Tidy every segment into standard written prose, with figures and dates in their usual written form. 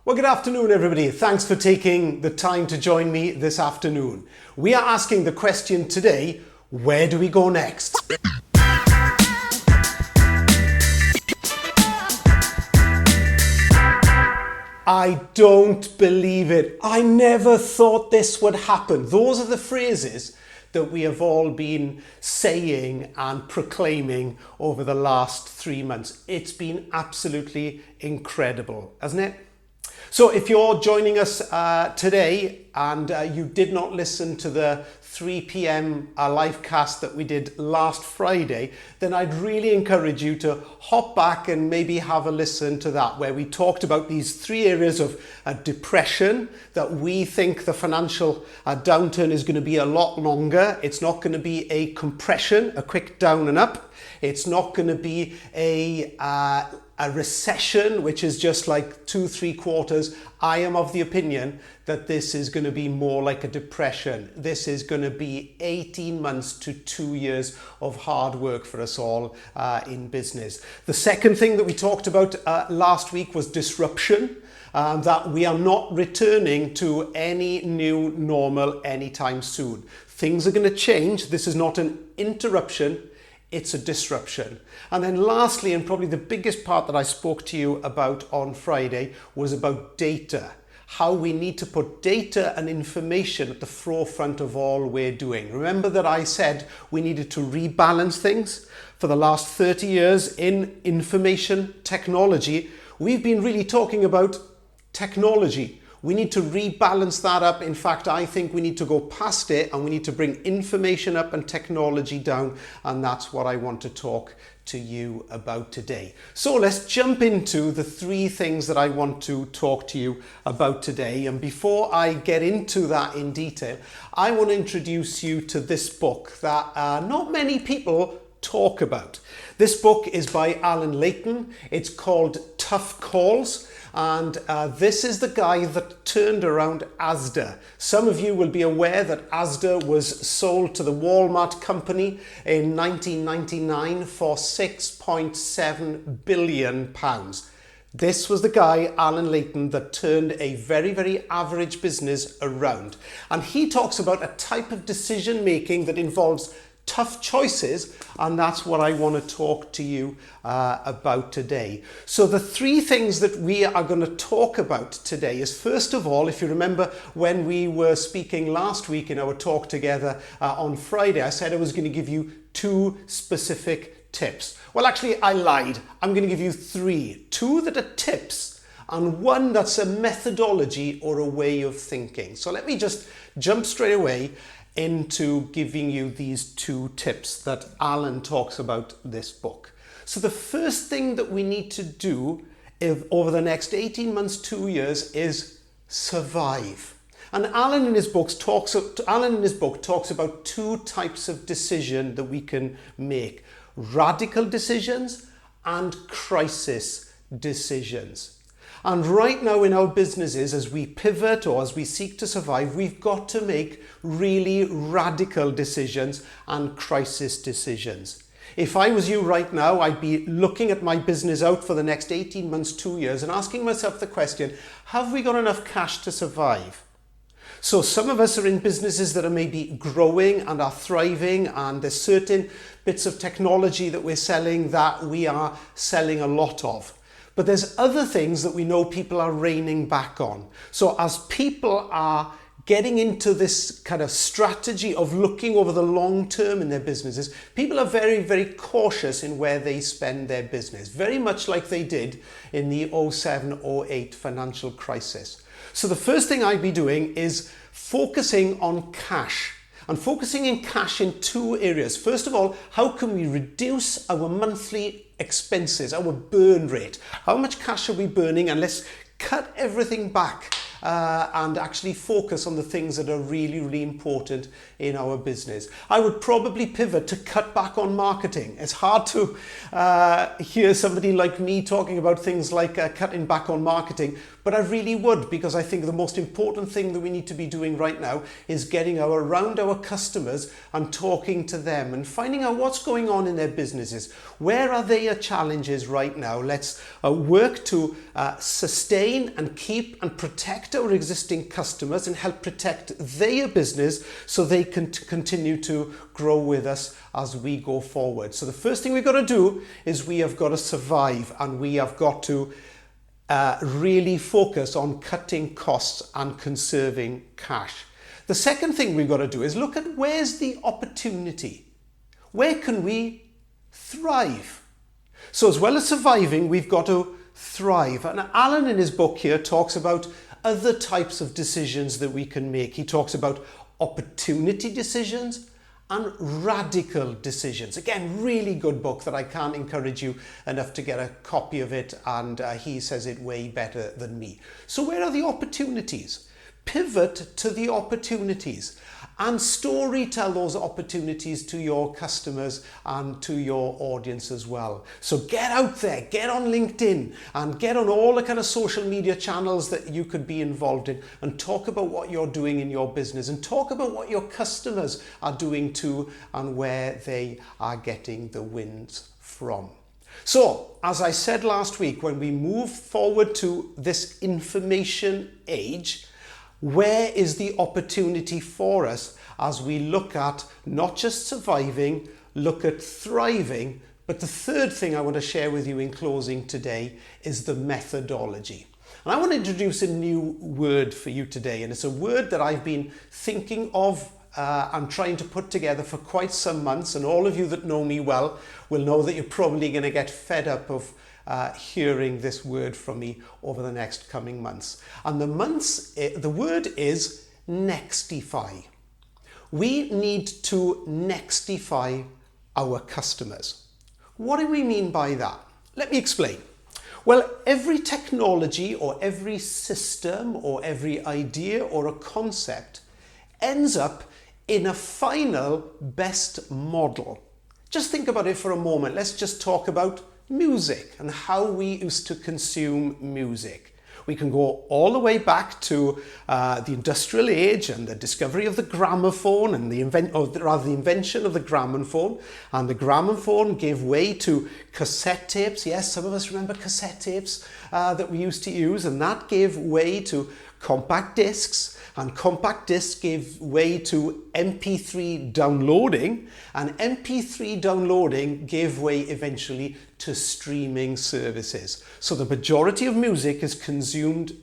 Well, good afternoon, everybody. Thanks for taking the time to join me this afternoon. We are asking the question today, where do we go next? I don't believe it. I never thought this would happen. Those are the phrases that we have all been saying and proclaiming over the last 3 months. It's been absolutely incredible, hasn't it? So if you're joining us today and you did not listen to the 3 p.m. live cast that we did last Friday, then I'd really encourage you to hop back and maybe have a listen to that, where we talked about these 3 areas of depression, that we think the financial downturn is going to be a lot longer. It's not going to be a compression, a quick down and up. It's not going to be a recession, which is just like 2-3 quarters. I am of the opinion that this is going to be more like a depression. This is going to be 18 months to 2 years of hard work for us all in business. The second thing that we talked about last week was disruption. That we are not returning to any new normal anytime soon. Things are going to change. This is not an interruption. It's a disruption. And then lastly, and probably the biggest part that I spoke to you about on Friday, was about data. How we need to put data and information at the forefront of all we're doing. Remember that I said we needed to rebalance things? For the last 30 years in information technology, we've been really talking about technology. We need to rebalance that up. In fact, I think we need to go past it and we need to bring information up and technology down. And that's what I want to talk to you about today. So let's jump into the 3 things that I want to talk to you about today. And before I get into that in detail, I want to introduce you to this book that not many people talk about. This book is by Alan Layton. It's called Tough Calls. And this is the guy that turned around Asda. Some of you will be aware that Asda was sold to the Walmart company in 1999 for £6.7 billion. This was the guy, Alan Layton, that turned a very, very average business around. And he talks about a type of decision making that involves tough choices, and that's what I want to talk to you about today. So the 3 things that we are going to talk about today is, first of all, if you remember when we were speaking last week in our talk together on Friday, I said I was going to give you 2 specific tips. Well, actually, I lied. I'm going to give you 3. 2 that are tips and 1 that's a methodology or a way of thinking. So let me just jump straight away into giving you these 2 tips that Alan talks about this book. So the first thing that we need to do over the next 18 months, 2 years, is survive. And Alan in his book talks about 2 types of decision that we can make: radical decisions and crisis decisions. And right now in our businesses, as we pivot or as we seek to survive, we've got to make really radical decisions and crisis decisions. If I was you right now, I'd be looking at my business out for the next 18 months, 2 years, and asking myself the question, have we got enough cash to survive? So some of us are in businesses that are maybe growing and are thriving, and there's certain bits of technology that we're selling that we are selling a lot of. But there's other things that we know people are reining back on. So as people are getting into this kind of strategy of looking over the long term in their businesses, people are very, very cautious in where they spend their business, very much like they did in the 07-08 financial crisis. So the first thing I'd be doing is focusing on cash. And focusing in cash in 2 areas. First of all, how can we reduce our monthly expenses, our burn rate? How much cash are we burning? And let's cut everything back and actually focus on the things that are really, really important in our business. I would probably pivot to cut back on marketing. It's hard to hear somebody like me talking about things like cutting back on marketing, But I really would, because I think the most important thing that we need to be doing right now is getting around our customers and talking to them and finding out what's going on in their businesses. Where are their challenges right now? Let's work to sustain and keep and protect our existing customers and help protect their business so they can continue to grow with us as we go forward. So the first thing we've got to do is we have got to survive, and we have got to really focus on cutting costs and conserving cash. The second thing we've got to do is look at where's the opportunity. Where can we thrive? So as well as surviving, we've got to thrive. And Alan in his book here talks about other types of decisions that we can make. He talks about opportunity decisions and radical decisions. Again, really good book that I can't encourage you enough to get a copy of it, and he says it way better than me. So where are the opportunities? Pivot to the opportunities and story tell those opportunities to your customers and to your audience as well. So get out there, get on LinkedIn and get on all the kind of social media channels that you could be involved in, and talk about what you're doing in your business, and talk about what your customers are doing too, and where they are getting the wins from. So, as I said last week, when we move forward to this information age, where is the opportunity for us as we look at not just surviving, look at thriving? But the third thing I want to share with you in closing today is the methodology. And I want to introduce a new word for you today, and it's a word that I've been thinking of and trying to put together for quite some months, and all of you that know me well will know that you're probably going to get fed up of hearing this word from me over the next coming months. And the word is nextify. We need to nextify our customers. What do we mean by that? Let me explain. Well, every technology or every system or every idea or a concept ends up in a final best model. Just think about it for a moment. Let's just talk about music and how we used to consume music. We can go all the way back to the industrial age and the discovery of the gramophone and the invention of the gramophone. And the gramophone gave way to cassette tapes. Yes, some of us remember cassette tapes that we used to use, and that gave way to compact discs, and compact discs gave way to MP3 downloading, and MP3 downloading gave way eventually to streaming services. So the majority of music is consumed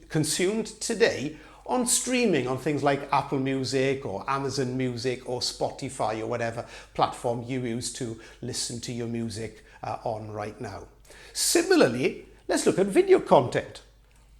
today on streaming, on things like Apple Music or Amazon Music or Spotify or whatever platform you use to listen to your music on right now. Similarly, let's look at video content.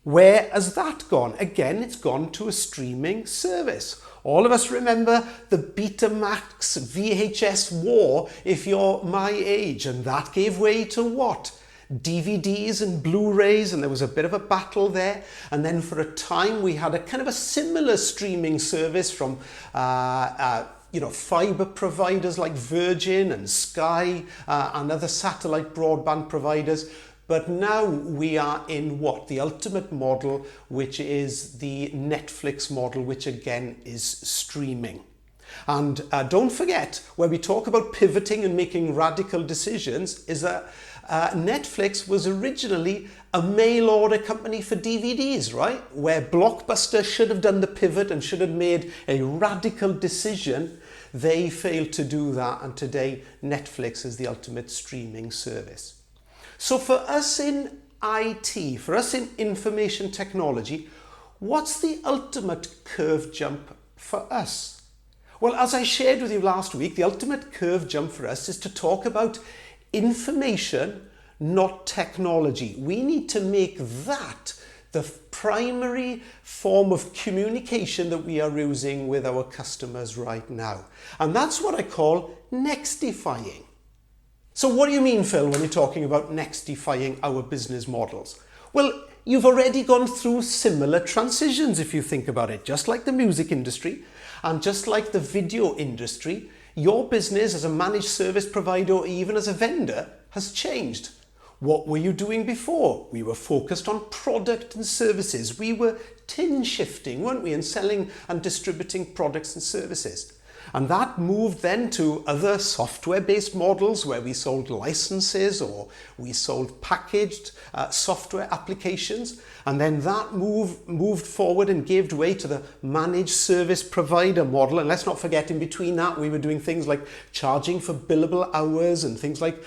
Where has that gone? Again, it's gone to a streaming service. All of us remember the Betamax VHS war if you're my age, and that gave way to what? DVDs and Blu-rays, and there was a bit of a battle there. And then for a time we had a kind of a similar streaming service from fiber providers like Virgin and Sky and other satellite broadband providers. But now we are in what? The ultimate model, which is the Netflix model, which again is streaming. And don't forget, when we talk about pivoting and making radical decisions, is that Netflix was originally a mail order company for DVDs, right? Where Blockbuster should have done the pivot and should have made a radical decision. They failed to do that, and today Netflix is the ultimate streaming service. So for us in IT, for us in information technology, what's the ultimate curve jump for us? Well, as I shared with you last week, the ultimate curve jump for us is to talk about information, not technology. We need to make that the primary form of communication that we are using with our customers right now. And that's what I call nextifying. So what do you mean, Phil, when you're talking about nextifying our business models? Well, you've already gone through similar transitions if you think about it. Just like the music industry and just like the video industry, your business as a managed service provider or even as a vendor has changed. What were you doing before? We were focused on product and services. We were tin shifting, weren't we, and selling and distributing products and services. And that moved then to other software-based models where we sold licenses or we sold packaged software applications. And then that moved forward and gave way to the managed service provider model. And let's not forget, in between that, we were doing things like charging for billable hours and things like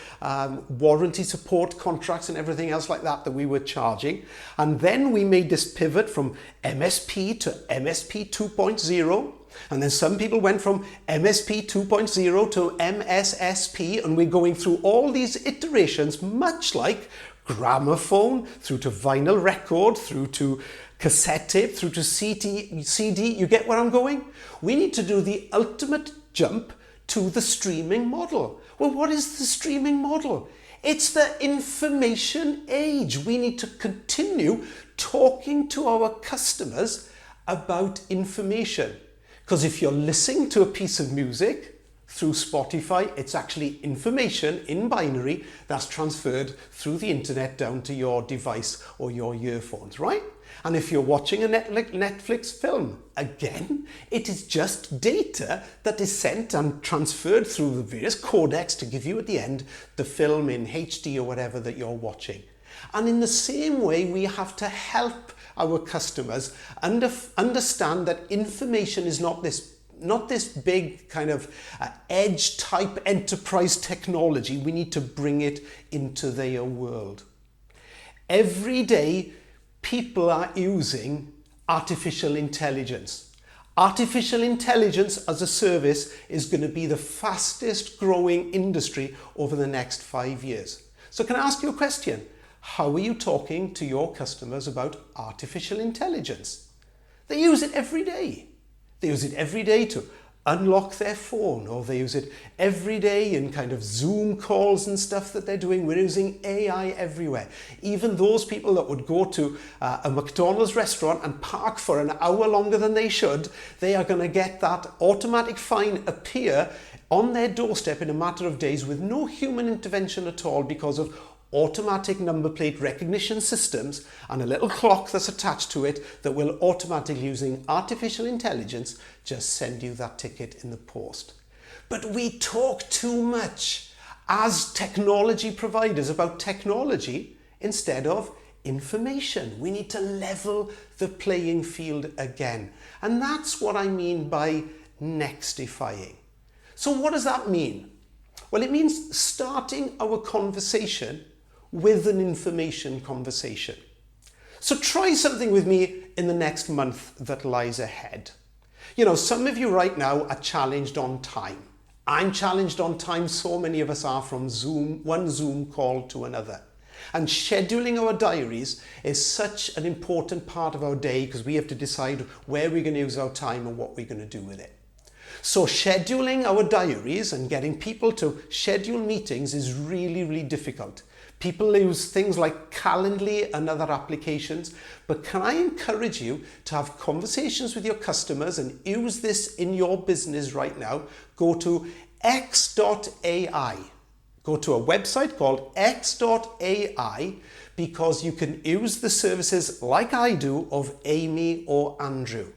warranty support contracts and everything else like that we were charging. And then we made this pivot from MSP to MSP 2.0. And then some people went from MSP 2.0 to MSSP, and we're going through all these iterations, much like gramophone, through to vinyl record, through to cassette tape, through to CD. You get where I'm going? We need to do the ultimate jump to the streaming model. Well, what is the streaming model? It's the information age. We need to continue talking to our customers about information. Because if you're listening to a piece of music through Spotify, it's actually information in binary that's transferred through the internet down to your device or your earphones, right? And if you're watching a Netflix film, again, it is just data that is sent and transferred through the various codecs to give you at the end the film in HD or whatever that you're watching. And in the same way, we have to help our customers understand that information is not this big kind of edge type enterprise technology. We need to bring it into their world. Every day, people are using artificial intelligence. Artificial intelligence as a service is going to be the fastest growing industry over the next 5 years. So can I ask you a question? How are you talking to your customers about artificial intelligence? They use it every day. They use it every day to unlock their phone, or they use it every day in kind of Zoom calls and stuff that they're doing. We're using AI everywhere. Even those people that would go to a McDonald's restaurant and park for an hour longer than they should, they are going to get that automatic fine appear on their doorstep in a matter of days with no human intervention at all, because of automatic number plate recognition systems and a little clock that's attached to it that will automatically, using artificial intelligence, just send you that ticket in the post. But we talk too much as technology providers about technology instead of information. We need to level the playing field again. And that's what I mean by nextifying. So what does that mean? Well, it means starting our conversation with an information conversation. So try something with me in the next month that lies ahead. You know, some of you right now are challenged on time. I'm challenged on time, so many of us are, from one Zoom call to another. And scheduling our diaries is such an important part of our day, because we have to decide where we're going to use our time and what we're going to do with it. So scheduling our diaries and getting people to schedule meetings is really, really difficult. People use things like Calendly and other applications, but can I encourage you to have conversations with your customers and use this in your business right now? Go to x.ai. Go to a website called x.ai, because you can use the services like I do of Amy or Andrew.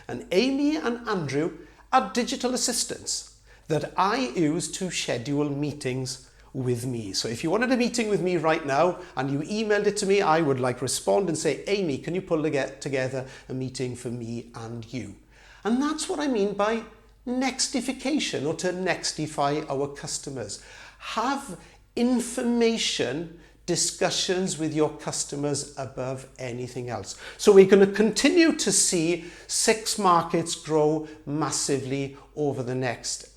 And Amy and Andrew are digital assistants that I use to schedule meetings with me. So if you wanted a meeting with me right now and you emailed it to me, I would respond and say, Amy, can you pull together a meeting for me and you? And that's what I mean by nextification, or to nextify our customers. Have information discussions with your customers above anything else. So we're going to continue to see 6 markets grow massively over the next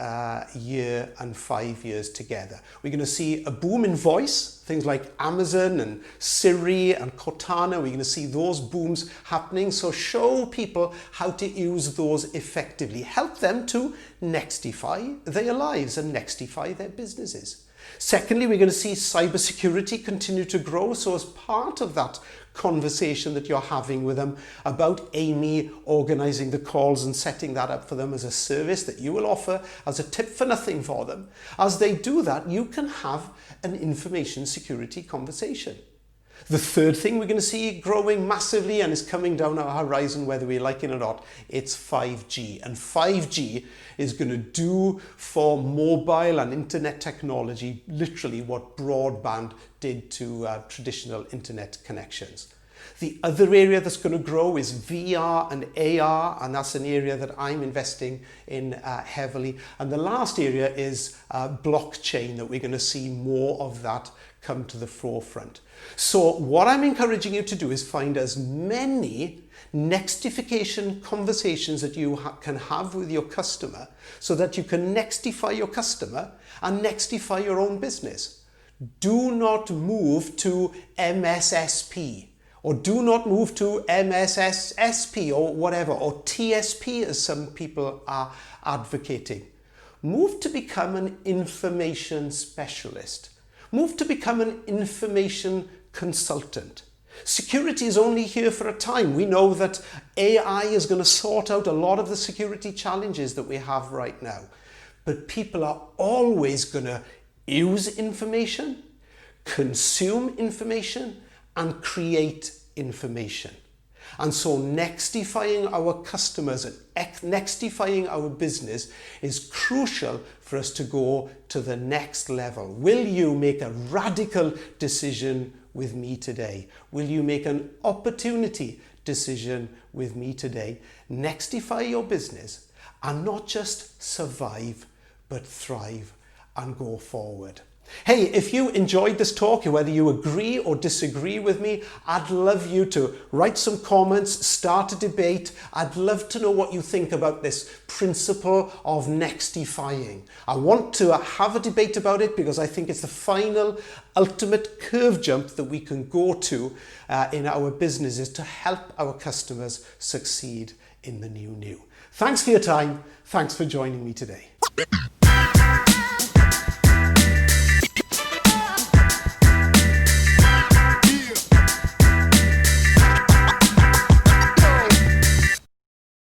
year and 5 years together. We're going to see a boom in voice, things like Amazon and Siri and Cortana. We're going to see those booms happening. So show people how to use those effectively. Help them to nextify their lives and nextify their businesses. Secondly, we're going to see cybersecurity continue to grow. So as part of that conversation that you're having with them about Amy organising the calls and setting that up for them as a service that you will offer as a tip for nothing for them, as they do that, you can have an information security conversation. The third thing we're going to see growing massively and is coming down our horizon whether we like it or not, it's 5G. And 5G is going to do for mobile and internet technology literally what broadband did to traditional internet connections. The other area that's going to grow is VR and AR, and that's an area that I'm investing in heavily. And the last area is blockchain, that we're going to see more of that come to the forefront. So what I'm encouraging you to do is find as many nextification conversations that you can have with your customer so that you can nextify your customer and nextify your own business. Do not move to MSSP, or do not move to MSSSP or whatever, or TSP as some people are advocating. Move to become an information specialist. Move to become an information consultant. Security is only here for a time. We know that AI is going to sort out a lot of the security challenges that we have right now. But people are always going to use information, consume information, and create information. And so nextifying our customers and nextifying our business is crucial for us to go to the next level. Will you make a radical decision with me today? Will you make an opportunity decision with me today? Nextify your business and not just survive, but thrive and go forward. Hey, if you enjoyed this talk, whether you agree or disagree with me, I'd love you to write some comments, start a debate. I'd love to know what you think about this principle of nextifying. I want to have a debate about it because I think it's the final, ultimate curve jump that we can go to in our businesses to help our customers succeed in the new. Thanks for your time. Thanks for joining me today.